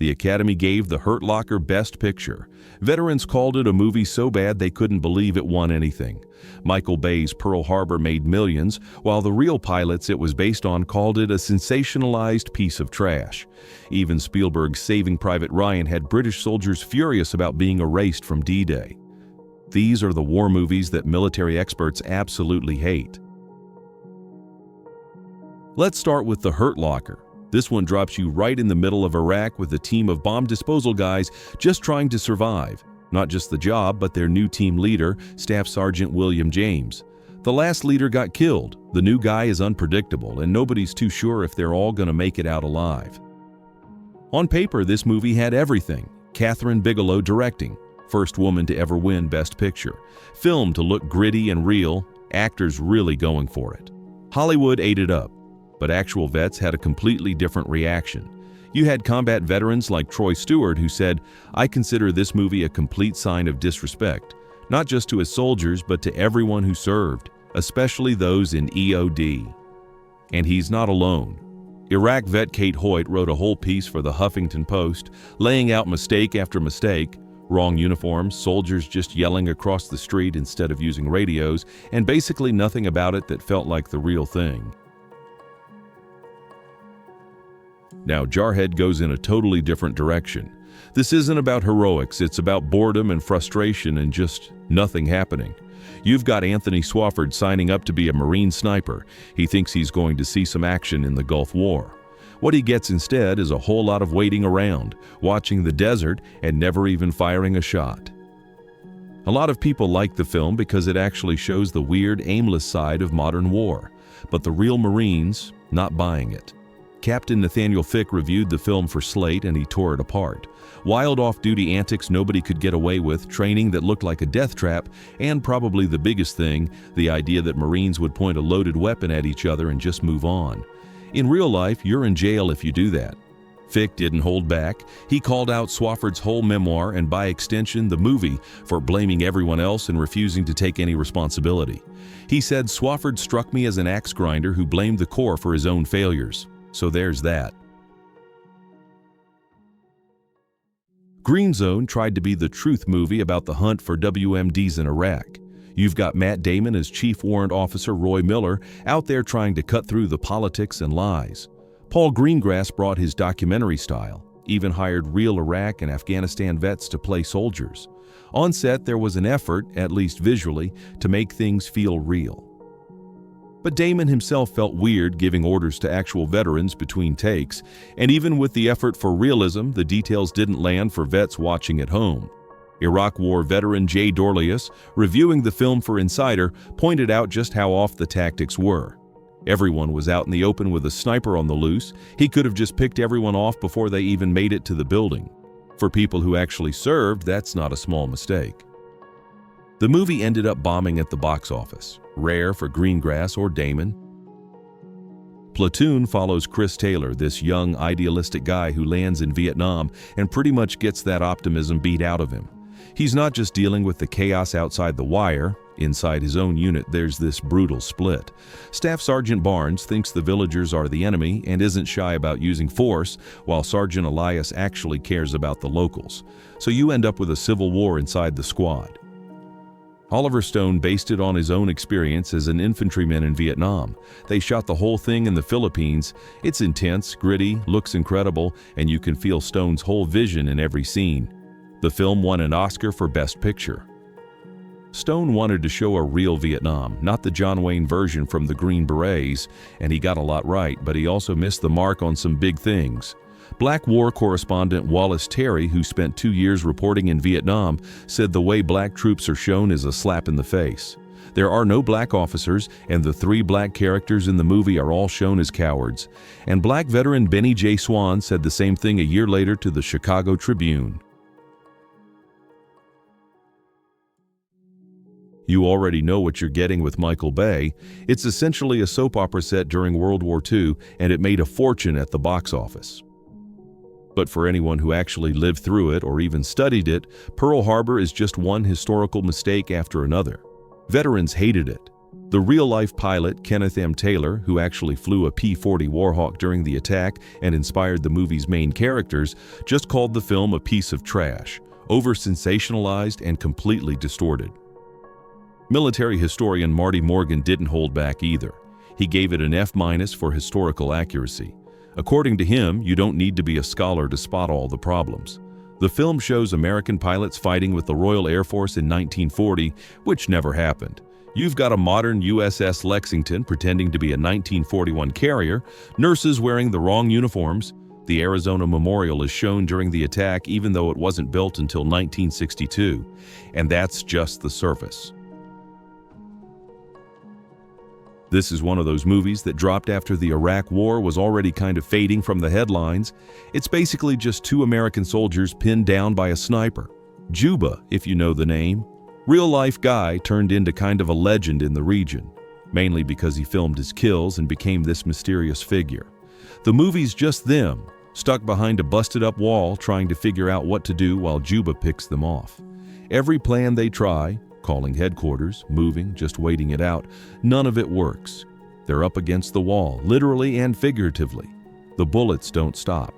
The Academy gave The Hurt Locker Best Picture. Veterans called it a movie so bad they couldn't believe it won anything. Michael Bay's Pearl Harbor made millions, while the real pilots it was based on called it a sensationalized piece of trash. Even Spielberg's Saving Private Ryan had British soldiers furious about being erased from D-Day. These are the war movies that military experts absolutely hate. Let's start with The Hurt Locker. This one drops you right in the middle of Iraq with a team of bomb disposal guys just trying to survive. Not just the job, but their new team leader, Staff Sergeant William James. The last leader got killed. The new guy is unpredictable, and nobody's too sure if they're all going to make it out alive. On paper, this movie had everything. Catherine Bigelow directing, first woman to ever win Best Picture. Film to look gritty and real, actors really going for it. Hollywood ate it up. But actual vets had a completely different reaction. You had combat veterans like Troy Stewart who said, "I consider this movie a complete sign of disrespect, not just to his soldiers but to everyone who served, especially those in EOD." And he's not alone. Iraq vet Kate Hoyt wrote a whole piece for the Huffington Post, laying out mistake after mistake: wrong uniforms, soldiers just yelling across the street instead of using radios, and basically nothing about it that felt like the real thing. Now, Jarhead goes in a totally different direction. This isn't about heroics, it's about boredom and frustration and just nothing happening. You've got Anthony Swofford signing up to be a Marine sniper. He thinks he's going to see some action in the Gulf War. What he gets instead is a whole lot of waiting around, watching the desert, and never even firing a shot. A lot of people like the film because it actually shows the weird, aimless side of modern war. But the real Marines, not buying it. Captain Nathaniel Fick reviewed the film for Slate and he tore it apart. Wild off-duty antics nobody could get away with, training that looked like a death trap, and probably the biggest thing, the idea that Marines would point a loaded weapon at each other and just move on. In real life, you're in jail if you do that. Fick didn't hold back. He called out Swofford's whole memoir and by extension the movie for blaming everyone else and refusing to take any responsibility. He said, "Swofford struck me as an axe grinder who blamed the Corps for his own failures." So there's that. Green Zone tried to be the truth movie about the hunt for WMDs in Iraq. You've got Matt Damon as Chief Warrant Officer Roy Miller out there trying to cut through the politics and lies. Paul Greengrass brought his documentary style, even hired real Iraq and Afghanistan vets to play soldiers. On set, there was an effort, at least visually, to make things feel real. But Damon himself felt weird giving orders to actual veterans between takes, and even with the effort for realism, the details didn't land for vets watching at home. Iraq War veteran Jay Dorlius, reviewing the film for Insider, pointed out just how off the tactics were. Everyone was out in the open with a sniper on the loose. He could have just picked everyone off before they even made it to the building. For people who actually served, that's not a small mistake. The movie ended up bombing at the box office, rare for Greengrass or Damon. Platoon follows Chris Taylor, this young, idealistic guy who lands in Vietnam and pretty much gets that optimism beat out of him. He's not just dealing with the chaos outside the wire. Inside his own unit, there's this brutal split. Staff Sergeant Barnes thinks the villagers are the enemy and isn't shy about using force, while Sergeant Elias actually cares about the locals. So you end up with a civil war inside the squad. Oliver Stone based it on his own experience as an infantryman in Vietnam. They shot the whole thing in the Philippines. It's intense, gritty, looks incredible, and you can feel Stone's whole vision in every scene. The film won an Oscar for Best Picture. Stone wanted to show a real Vietnam, not the John Wayne version from the Green Berets, and he got a lot right, but he also missed the mark on some big things. Black War correspondent Wallace Terry, who spent 2 years reporting in Vietnam, said the way black troops are shown is a slap in the face. There are no black officers, and the 3 black characters in the movie are all shown as cowards. And black veteran Benny J. Swan said the same thing a year later to the Chicago Tribune. You already know what you're getting with Michael Bay. It's essentially a soap opera set during World War II, and it made a fortune at the box office. But for anyone who actually lived through it or even studied it, Pearl Harbor is just one historical mistake after another. Veterans hated it. The real-life pilot, Kenneth M. Taylor, who actually flew a P-40 Warhawk during the attack and inspired the movie's main characters, just called the film a piece of trash, over-sensationalized and completely distorted. Military historian Marty Morgan didn't hold back either. He gave it an F- for historical accuracy. According to him, you don't need to be a scholar to spot all the problems. The film shows American pilots fighting with the Royal Air Force in 1940, which never happened. You've got a modern USS Lexington pretending to be a 1941 carrier, nurses wearing the wrong uniforms. The Arizona Memorial is shown during the attack even though it wasn't built until 1962. And that's just the surface. This is one of those movies that dropped after the Iraq War was already kind of fading from the headlines. It's basically just two American soldiers pinned down by a sniper. Juba, if you know the name. Real-life guy turned into kind of a legend in the region, mainly because he filmed his kills and became this mysterious figure. The movie's just them, stuck behind a busted-up wall trying to figure out what to do while Juba picks them off. Every plan they try, calling headquarters, moving, just waiting it out, none of it works. They're up against the wall, literally and figuratively. The bullets don't stop.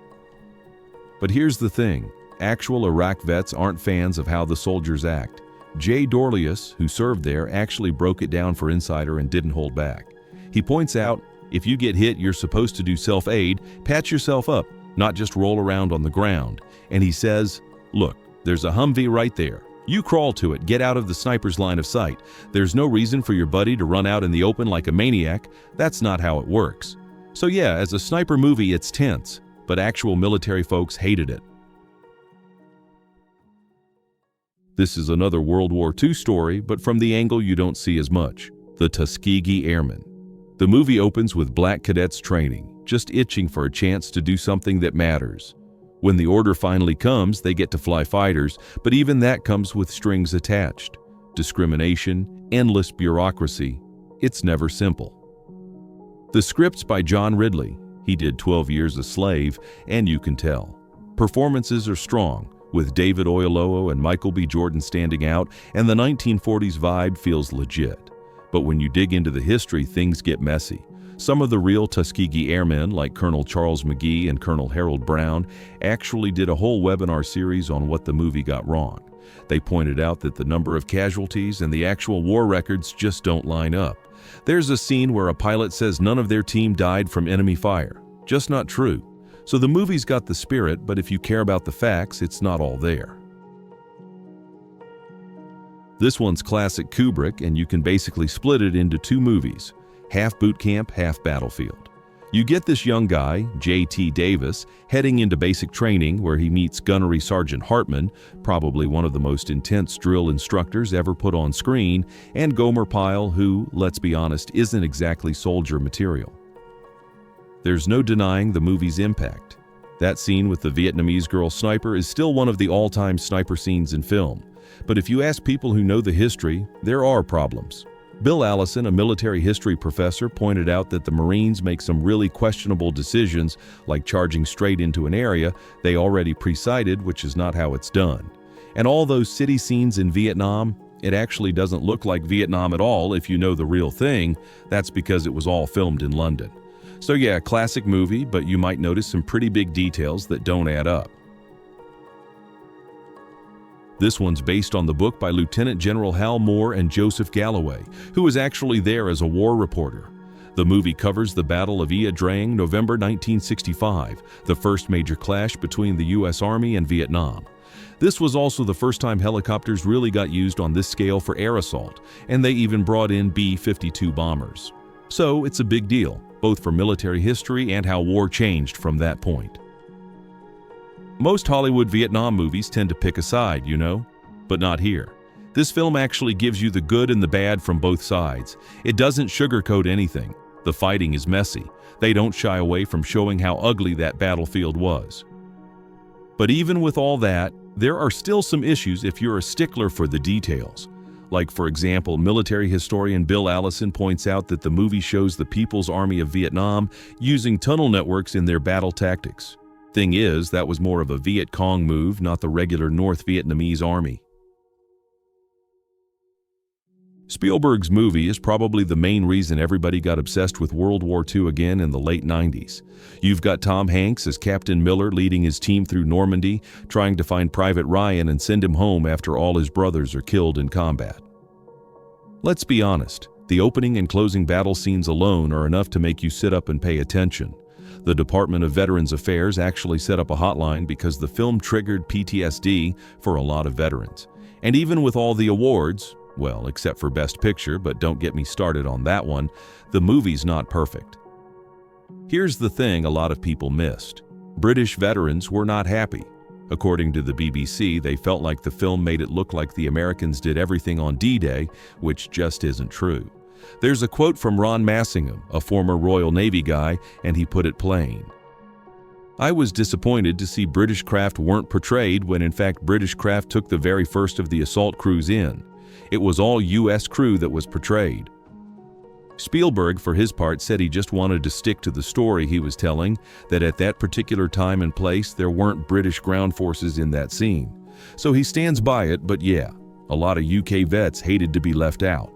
But here's the thing, actual Iraq vets aren't fans of how the soldiers act. Jay Dorlius, who served there, actually broke it down for Insider and didn't hold back. He points out, if you get hit, you're supposed to do self-aid, patch yourself up, not just roll around on the ground. And he says, look, there's a Humvee right there. You crawl to it, get out of the sniper's line of sight. There's no reason for your buddy to run out in the open like a maniac. That's not how it works. So yeah, as a sniper movie, it's tense, but actual military folks hated it. This is another World War II story, but from the angle you don't see as much, the Tuskegee Airmen. The movie opens with black cadets training, just itching for a chance to do something that matters. When the order finally comes, they get to fly fighters, but even that comes with strings attached. Discrimination, endless bureaucracy. It's never simple. The script's by John Ridley. He did 12 Years a Slave, and you can tell. Performances are strong, with David Oyelowo and Michael B. Jordan standing out, and the 1940s vibe feels legit. But when you dig into the history, things get messy. Some of the real Tuskegee Airmen, like Colonel Charles McGee and Colonel Harold Brown, actually did a whole webinar series on what the movie got wrong. They pointed out that the number of casualties and the actual war records just don't line up. There's a scene where a pilot says none of their team died from enemy fire. Just not true. So the movie's got the spirit, but if you care about the facts, it's not all there. This one's classic Kubrick, and you can basically split it into two movies, half boot camp, half battlefield. You get this young guy, J.T. Davis, heading into basic training where he meets Gunnery Sergeant Hartman, probably one of the most intense drill instructors ever put on screen, and Gomer Pyle, who, let's be honest, isn't exactly soldier material. There's no denying the movie's impact. That scene with the Vietnamese girl sniper is still one of the all-time sniper scenes in film. But if you ask people who know the history, there are problems. Bill Allison, a military history professor, pointed out that the Marines make some really questionable decisions, like charging straight into an area they already pre-sighted, which is not how it's done. And all those city scenes in Vietnam, it actually doesn't look like Vietnam at all if you know the real thing. That's because it was all filmed in London. So yeah, classic movie, but you might notice some pretty big details that don't add up. This one's based on the book by Lieutenant General Hal Moore and Joseph Galloway, who was actually there as a war reporter. The movie covers the Battle of Ia Drang, November 1965, the first major clash between the U.S. Army and Vietnam. This was also the first time helicopters really got used on this scale for air assault, and they even brought in B-52 bombers. So it's a big deal, both for military history and how war changed from that point. Most Hollywood Vietnam movies tend to pick a side, you know, but not here. This film actually gives you the good and the bad from both sides. It doesn't sugarcoat anything. The fighting is messy. They don't shy away from showing how ugly that battlefield was. But even with all that, there are still some issues if you're a stickler for the details. Like, for example, military historian Bill Allison points out that the movie shows the People's Army of Vietnam using tunnel networks in their battle tactics. Thing is, that was more of a Viet Cong move, not the regular North Vietnamese army. Spielberg's movie is probably the main reason everybody got obsessed with World War II again in the late 90s. You've got Tom Hanks as Captain Miller leading his team through Normandy, trying to find Private Ryan and send him home after all his brothers are killed in combat. Let's be honest, the opening and closing battle scenes alone are enough to make you sit up and pay attention. The Department of Veterans Affairs actually set up a hotline because the film triggered PTSD for a lot of veterans. And even with all the awards, well, except for Best Picture, but don't get me started on that one, the movie's not perfect. Here's the thing a lot of people missed. British veterans were not happy. According to the BBC, they felt like the film made it look like the Americans did everything on D-Day, which just isn't true. There's a quote from Ron Massingham, a former Royal Navy guy, and he put it plain. "I was disappointed to see British craft weren't portrayed when in fact British craft took the very first of the assault crews in. It was all U.S. crew that was portrayed." Spielberg, for his part, said he just wanted to stick to the story he was telling, that at that particular time and place there weren't British ground forces in that scene. So he stands by it, but yeah, a lot of UK vets hated to be left out.